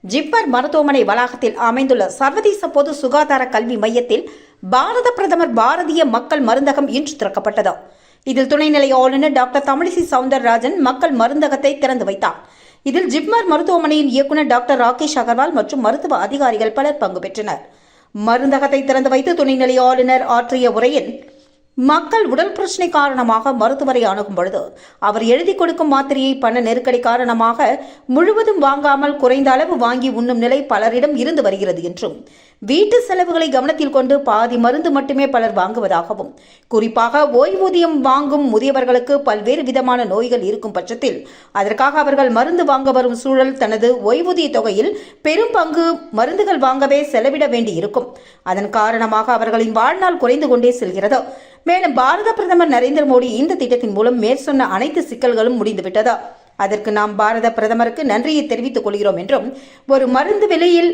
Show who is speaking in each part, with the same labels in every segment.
Speaker 1: ஜிப்மர் மருத்துவமனை வளாகத்தில் அமைந்துள்ள சர்வதேச பொது சுகாதார கல்வி மையத்தில் பாரத பிரதமர் பாரதிய மக்கள் மருந்தகம் இன்று திறக்கப்பட்டது. இதில் துணைநிலை ஆளுநர் டாக்டர் தமிழிசை சவுந்தரராஜன் மக்கள் மருந்தகத்தை திறந்து வைத்தார். இதில் ஜிப்மர் மருத்துவமனையின் இயக்குநர் டாக்டர் ராகேஷ் அகர்வால் மற்றும் மருத்துவ அதிகாரிகள் பலர் பங்கு பெற்றனர். மருந்தகத்தை திறந்து வைத்து துணைநிலை ஆளுநர் ஆற்றிய உரையில், மக்கள் உடல் பிரச்சனை காரணமாக மருத்துவரை அணுகும் பொழுது அவர் எழுதி கொடுக்கும் மாத்திரையை பண நெருக்கடி காரணமாக முழுவதும் வாங்காமல் குறைந்த அளவு வாங்கி உண்ணும் நிலை பலரிடம் இருந்து வருகிறது என்றும், வீட்டு செலவுகளை கவனத்தில் கொண்டு பாதி மருந்து மட்டுமே பலர் வாங்குவதாகவும், குறிப்பாக ஓய்வூதியம் வாங்கும் முதியவர்களுக்கு பல்வேறு விதமான நோய்கள் இருக்கும் பட்சத்தில் அதற்காக அவர்கள் மருந்து வாங்க வரும் சூழல் தனது ஓய்வூதிய தொகையில் பெரும் பங்கு மருந்துகள் வாங்கவே செலவிட வேண்டி இருக்கும். அதன் காரணமாக அவர்களின் வாழ்நாள் குறைந்து கொண்டே செல்கிறது. மேலும் பாரத பிரதமர் நரேந்திர மோடி இந்த திட்டத்தின் மூலம் மேற்சொன்ன அனைத்து சிக்கல்களும் முடிந்துவிட்டது. அதற்கு நாம் பாரத பிரதமருக்கு நன்றியை தெரிவித்துக் கொள்கிறோம் என்றும், ஒரு மருந்து விலையில்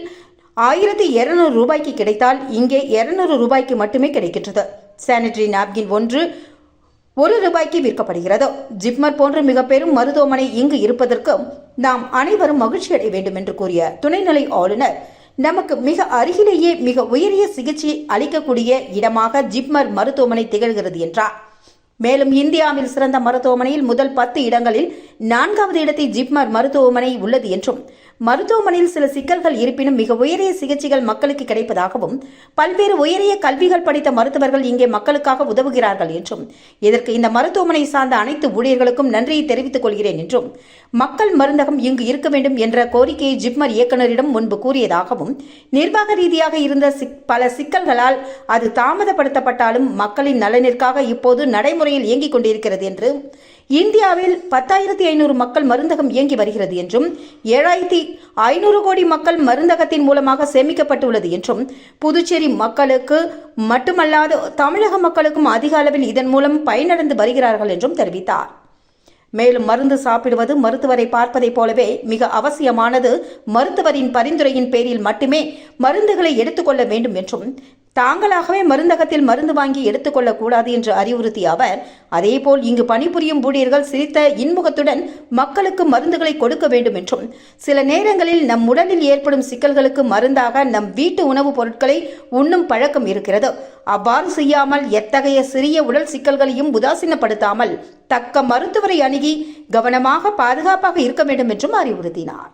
Speaker 1: 1200 ரூபாய்க்கு கிடைத்தால் இங்கே 200 ரூபாய்க்கு மட்டுமே கிடைக்கின்றது. சானிட்டரி நாப்கின் ஒன்று 1 ரூபாய்க்கு விற்கப்படுகிறது. ஜிப்மர் போன்ற மிக பெரும் மருத்துவமனை இங்கு இருப்பதற்கு நாம் அனைவரும் மகிழ்ச்சி அடைய வேண்டும் என்று கூறிய துணைநிலை ஆளுநர், நமக்கு மிக அருகிலேயே மிக உயரிய சிகிச்சை அளிக்கக்கூடிய இடமாக ஜிப்மர் மருத்துவமனை திகழ்கிறது என்றார். மேலும் இந்தியாவில் சிறந்த மருத்துவமனையில் முதல் 10 இடங்களில் 4வது இடத்தில் ஜிப்மர் மருத்துவமனை உள்ளது என்றும், மருத்துவமனையில் சில சிக்கல்கள் இருப்பினும் மிக உயரிய சிகிச்சைகள் மக்களுக்கு கிடைப்பதாகவும், பல்வேறு உயரிய கல்விகள் படித்த மருத்துவர்கள் இங்கே மக்களுக்காக உதவுகிறார்கள் என்றும், இதற்கு இந்த மருத்துவமனை சார்ந்த அனைத்து ஊழியர்களுக்கும் நன்றியை தெரிவித்துக் கொள்கிறேன் என்றும், மக்கள் மருந்தகம் இங்கு இருக்க வேண்டும் என்ற கோரிக்கையை ஜிப்மர் இயக்குநரிடம் முன்பு கூறியதாகவும், நிர்வாக ரீதியாக இருந்த பல சிக்கல்களால் அது தாமதப்படுத்தப்பட்டாலும் மக்களின் நலனிற்காக இப்போது நடைமுறையில் இயங்கிக் கொண்டிருக்கிறது என்று, இந்தியாவில் 10,500 மக்கள் மருந்தகம் இயங்கி வருகிறது என்றும், 7,500 கோடி மக்கள் மருந்தகத்தின் மூலமாக சேமிக்கப்பட்டுள்ளது என்றும், புதுச்சேரி மக்களுக்கு மட்டுமல்லாது தமிழக மக்களுக்கும் அதிக அளவில் இதன் மூலம் பயனடைந்து வருகிறார்கள் என்றும் தெரிவித்தார். மேலும் மருந்து சாப்பிடுவது மருத்துவரை பார்ப்பதைப் போலவே மிக அவசியமானது. மருத்துவரின் பரிந்துரையின் பேரில் மட்டுமே மருந்துகளை எடுத்துக்கொள்ள வேண்டும் என்றும், தாங்களாகவே மருந்தகத்தில் மருந்து வாங்கி எடுத்துக்கொள்ளக்கூடாது என்று அறிவுறுத்திய அவர், அதேபோல் இங்கு பணிபுரியும் ஊழியர்கள் சிரித்த இன்முகத்துடன் மக்களுக்கு மருந்துகளை கொடுக்க வேண்டும் என்றும், சில நேரங்களில் நம் உடலில் ஏற்படும் சிக்கல்களுக்கு மருந்தாக நம் வீட்டு உணவுப் பொருட்களை உண்ணும் பழக்கம் இருக்கிறது. அவ்வாறு செய்யாமல் எத்தகைய சிறிய உடல் சிக்கல்களையும் உதாசீனப்படுத்தாமல் தக்க மருத்துவரை அணுகி கவனமாக பாதுகாப்பாக இருக்க வேண்டும் என்றும் அறிவுறுத்தினார்.